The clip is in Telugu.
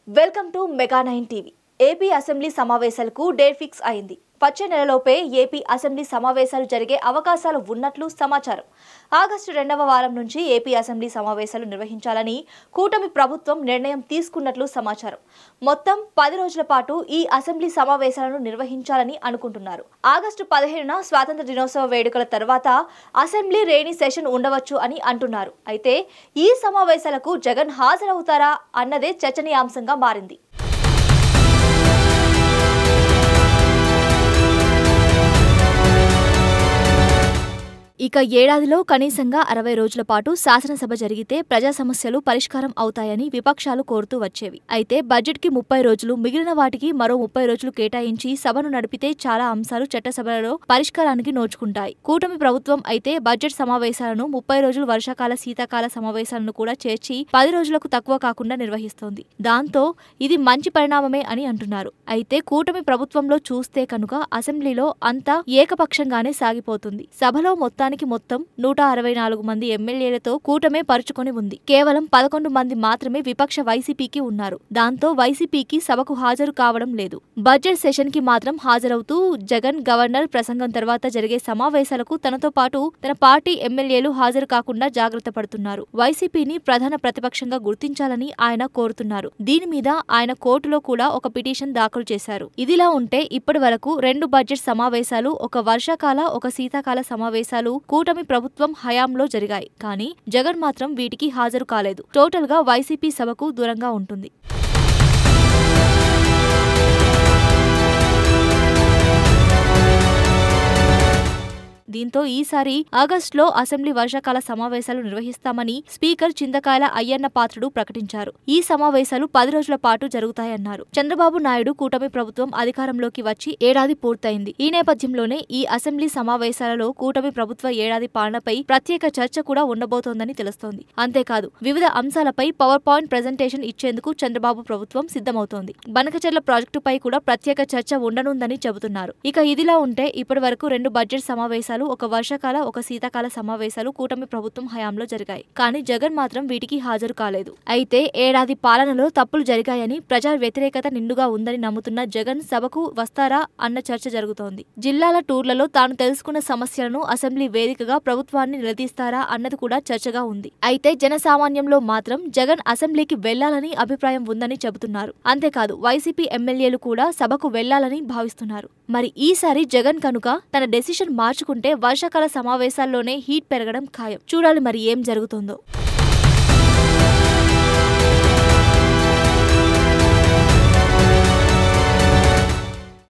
Welcome to Mega nine TV. AP assembly సమావేశాలకు డేట్ ఫిక్స్ అయింది. వచ్చే నెలలోపే ఏపీ అసెంబ్లీ సమావేశాలు జరిగే అవకాశాలు ఉన్నట్లు సమాచారం. ఆగస్టు 2వ వారం నుంచి ఏపీ అసెంబ్లీ సమావేశాలు నిర్వహించాలని కూటమి ప్రభుత్వం నిర్ణయం తీసుకున్నట్లు సమాచారం. మొత్తం 10 రోజుల పాటు ఈ అసెంబ్లీ సమావేశాలను నిర్వహించాలని అనుకుంటున్నారు. ఆగస్టు 15న స్వాతంత్ర దినోత్సవ వేడుకల తర్వాత అసెంబ్లీ రేణి సెషన్ ఉండవచ్చు అని అంటున్నారు. అయితే ఈ సమావేశాలకు జగన్ హాజరవుతారా అన్నదే చర్చనీయాంశంగా మారింది. ఇక ఏడాదిలో కనీసంగా 60 రోజుల పాటు శాసనసభ జరిగితే ప్రజా సమస్యలు పరిష్కారం అవుతాయని విపక్షాలు కోరుతూ వచ్చేవి. అయితే బడ్జెట్కి 30 రోజులు, మిగిలిన వాటికి మరో 30 రోజులు కేటాయించి సభను నడిపితే చాలా అంశాలు చట్టసభలలో పరిష్కారానికి నోచుకుంటాయి. కూటమి ప్రభుత్వం అయితే బడ్జెట్ సమావేశాలను 30 రోజులు వర్షాకాల, శీతాకాల సమావేశాలను కూడా చేర్చి 10 రోజులకు తక్కువ కాకుండా నిర్వహిస్తోంది. దాంతో ఇది మంచి పరిణామమే అని అంటున్నారు. అయితే కూటమి ప్రభుత్వంలో చూస్తే కనుక అసెంబ్లీలో అంతా ఏకపక్షంగానే సాగిపోతుంది. సభలో మొత్తం 164 మంది ఎమ్మెల్యేలతో కూటమే పరుచుకొని ఉంది. కేవలం 11 మంది మాత్రమే విపక్ష వైసీపీకి ఉన్నారు. దాంతో వైసీపీకి సభకు హాజరు కావడం లేదు. బడ్జెట్ సెషన్ కి మాత్రం హాజరవుతూ జగన్ గవర్నర్ ప్రసంగం తర్వాత జరిగే సమావేశాలకు తనతో పాటు తన పార్టీ ఎమ్మెల్యేలు హాజరు కాకుండా జాగ్రత్త పడుతున్నారు. వైసీపీని ప్రధాన ప్రతిపక్షంగా గుర్తించాలని ఆయన కోరుతున్నారు. దీని మీద ఆయన కోర్టులో కూడా ఒక పిటిషన్ దాఖలు చేశారు. ఇదిలా ఉంటే ఇప్పటి వరకు 2 బడ్జెట్ సమావేశాలు, ఒక వర్షాకాల, ఒక శీతాకాల సమావేశాలు కూటమి ప్రభుత్వం హయాంలో జరిగాయి. కానీ జగన్ మాత్రం వీటికి హాజరు కాలేదు. టోటల్ గా వైసీపీ సభకు దూరంగా ఉంటుంది. దీంతో ఈసారి ఆగస్టులో అసెంబ్లీ వర్షాకాల సమావేశాలు నిర్వహిస్తామని స్పీకర్ చింతకాయల అయ్యన్న పాత్రుడు ప్రకటించారు. ఈ సమావేశాలు 10 రోజుల పాటు జరుగుతాయన్నారు. చంద్రబాబు నాయుడు కూటమి ప్రభుత్వం అధికారంలోకి వచ్చి ఏడాది పూర్తయింది. ఈ నేపథ్యంలోనే ఈ అసెంబ్లీ సమావేశాలలో కూటమి ప్రభుత్వ ఏడాది పాలనపై ప్రత్యేక చర్చ కూడా ఉండబోతోందని తెలుస్తోంది. అంతేకాదు వివిధ అంశాలపై పవర్ పాయింట్ ప్రెజెంటేషన్ ఇచ్చేందుకు చంద్రబాబు ప్రభుత్వం సిద్ధమవుతోంది. బనకచెర్ల ప్రాజెక్టుపై కూడా ప్రత్యేక చర్చ ఉండనుందని చెబుతున్నారు. ఇక ఇదిలా ఉంటే ఇప్పటి వరకు 2 బడ్జెట్ సమావేశాలు, ఒక వర్షాకాల, ఒక శీతాకాల సమావేశాలు కూటమి ప్రభుత్వం హయాంలో జరిగాయి. కానీ జగన్ మాత్రం వీటికి హాజరు కాలేదు. అయితే ఏడాది పాలనలో తప్పులు జరిగాయని, ప్రజా వ్యతిరేకత నిండుగా ఉందని నమ్ముతున్న జగన్ సభకు వస్తారా అన్న చర్చ జరుగుతోంది. జిల్లాల టూర్లలో తాను తెలుసుకున్న సమస్యలను అసెంబ్లీ వేదికగా ప్రభుత్వాన్ని నిలదీస్తారా అన్నది కూడా చర్చగా ఉంది. అయితే జనసామాన్యంలో మాత్రం జగన్ అసెంబ్లీకి వెళ్లాలని అభిప్రాయం ఉందని చెబుతున్నారు. అంతేకాదు వైసీపీ ఎమ్మెల్యేలు కూడా సభకు వెళ్లాలని భావిస్తున్నారు. మరి ఈసారి జగన్ కనుక తన డెసిషన్ మార్చుకుంటే వర్షాకాల సమావేశాల్లోనే హీట్ పెరగడం ఖాయం. చూడాలి మరి ఏం జరుగుతుందో.